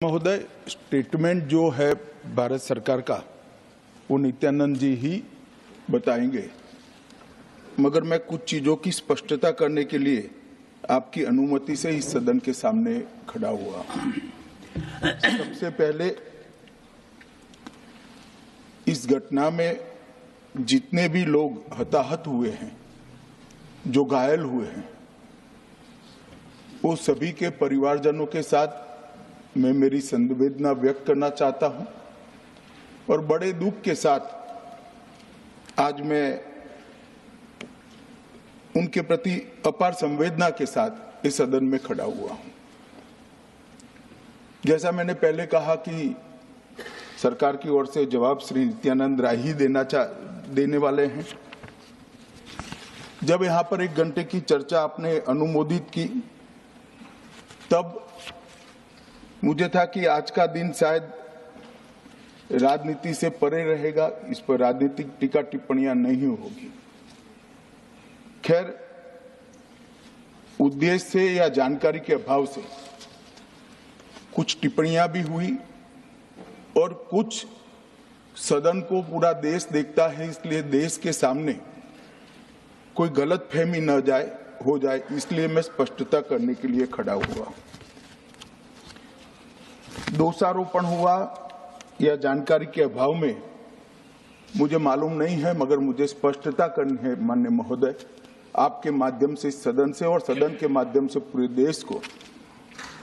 महोदय, स्टेटमेंट जो है भारत सरकार का वो नित्यानंद जी ही बताएंगे, मगर मैं कुछ चीजों की स्पष्टता करने के लिए आपकी अनुमति से इस सदन के सामने खड़ा हुआ। सबसे पहले इस घटना में जितने भी लोग हताहत हुए हैं, जो घायल हुए हैं, वो सभी के परिवारजनों के साथ मैं मेरी संवेदना व्यक्त करना चाहता हूं और बड़े दुख के साथ आज मैं उनके प्रति अपार संवेदना के साथ इस सदन में खड़ा हुआ हूं। जैसा मैंने पहले कहा कि सरकार की ओर से जवाब श्री नित्यानंद राय ही देने वाले हैं। जब यहां पर 1 घंटे की चर्चा आपने अनुमोदित की, तब मुझे था कि आज का दिन शायद राजनीति से परे रहेगा, इस पर राजनीतिक टीका टिप्पणियां नहीं होगी। खैर, उद्देश्य से या जानकारी के अभाव से कुछ टिप्पणियां भी हुई और कुछ सदन को पूरा देश देखता है, इसलिए देश के सामने कोई गलतफहमी न हो जाए, इसलिए मैं स्पष्टता करने के लिए खड़ा हुआ। दोषारोपण हुआ या जानकारी के अभाव में मुझे मालूम नहीं है, मगर मुझे स्पष्टता करनी है माननीय महोदय, आपके माध्यम से सदन से और सदन के माध्यम से पूरे देश को।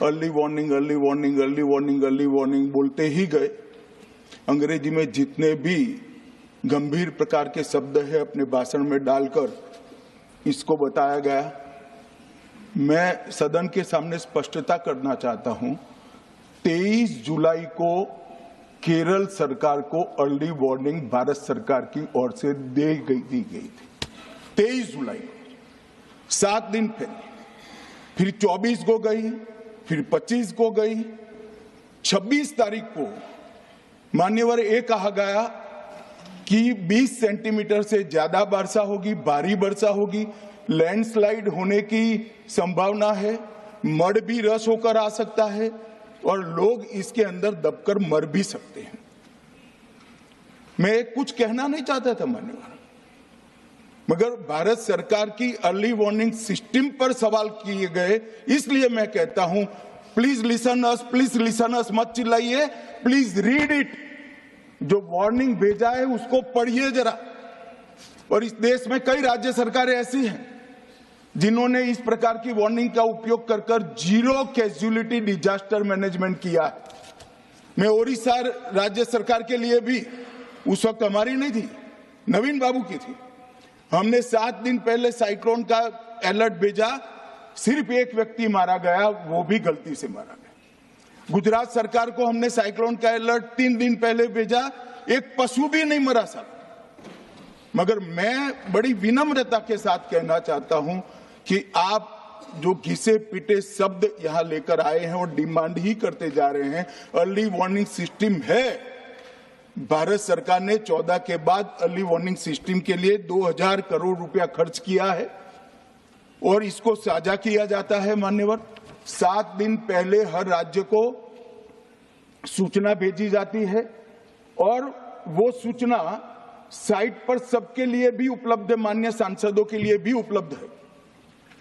Early warning, early warning, early warning, early warning बोलते ही गए। अंग्रेजी में जितने भी गंभीर प्रकार के शब्द है अपने भाषण में डालकर इसको बताया गया। मैं सदन के सामने स्पष्टता करना चाहता हूं, 23 जुलाई को केरल सरकार को अर्ली वार्निंग भारत सरकार की ओर से दी गई थी। 23 जुलाई को, 7 दिन पहले, फिर 24 को गई, फिर 25 को गई, 26 तारीख को मान्यवर ये कहा गया कि 20 सेंटीमीटर से ज्यादा वर्षा होगी, भारी वर्षा होगी, लैंडस्लाइड होने की संभावना है, मड भी रस होकर आ सकता है और लोग इसके अंदर दबकर मर भी सकते हैं। मैं कुछ कहना नहीं चाहता था मान्यवर, मगर भारत सरकार की अर्ली वार्निंग सिस्टम पर सवाल किए गए, इसलिए मैं कहता हूं please listen us, please listen अस, मत चिल्लाइए, प्लीज रीड इट। जो वार्निंग भेजा है उसको पढ़िए जरा। और इस देश में कई राज्य सरकारें ऐसी हैं जिन्होंने इस प्रकार की वार्निंग का उपयोग कर कर जीरो कैजुअलिटी डिजास्टर मैनेजमेंट किया है। मैं ओडिशा राज्य सरकार के लिए भी, उस वक्त हमारी नहीं थी, नवीन बाबू की थी, हमने 7 दिन पहले साइक्लोन का अलर्ट भेजा, सिर्फ 1 व्यक्ति मारा गया, वो भी गलती से मारा गया। गुजरात सरकार को हमने साइक्लोन का अलर्ट 3 दिन पहले भेजा, 1 पशु भी नहीं मरा साहब। मगर मैं बड़ी विनम्रता के साथ कहना चाहता हूं कि आप जो घिसे पिटे शब्द यहां लेकर आए हैं और डिमांड ही करते जा रहे हैं, अर्ली वार्निंग सिस्टम है। भारत सरकार ने 14 के बाद अर्ली वार्निंग सिस्टम के लिए 2000 करोड़ रुपया खर्च किया है और इसको साझा किया जाता है मान्यवर। 7 दिन पहले हर राज्य को सूचना भेजी जाती है और वो सूचना साइट पर सबके लिए भी उपलब्ध है, माननीय सांसदों के लिए भी उपलब्ध है।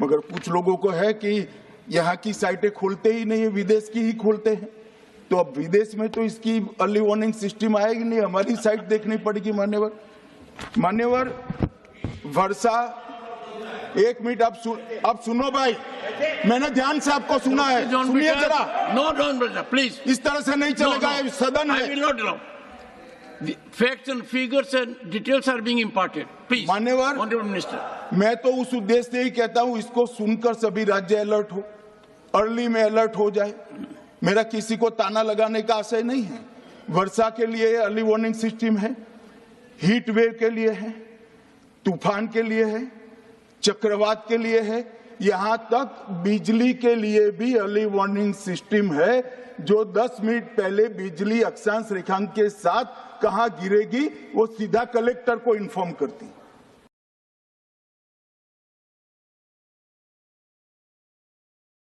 मगर कुछ लोगों को है कि यहाँ की साइटें खोलते ही नहीं है, विदेश की ही खोलते हैं। तो अब विदेश में तो इसकी अर्ली वार्निंग सिस्टम आएगी नहीं, हमारी साइट देखनी पड़ेगी मान्यवर। वर्षा, 1 मिनट आप सुनो भाई, मैंने ध्यान से आपको सुना है, सुनिए जरा। No don't brother, please. इस तरह से नहीं चलेगा, सदन है। I will not allow. The facts and figures and details are being imparted. Please, मान्यवर, Honorable Minister. मैं तो उस उद्देश्य से ही कहता हूं, इसको सुनकर सभी राज्य अलर्ट हो, अर्ली में अलर्ट हो जाए। मेरा किसी को ताना लगाने का आशय नहीं है। वर्षा के लिए अर्ली वार्निंग सिस्टम है, हीट वेव के लिए है, तूफान के लिए है, चक्रवात के लिए है, यहां तक बिजली के लिए भी अर्ली वार्निंग सिस्टम है। जो 10 मिनट पहले बिजली अक्षांश रेखांक के साथ कहां गिरेगी वो सीधा कलेक्टर को इन्फॉर्म करती।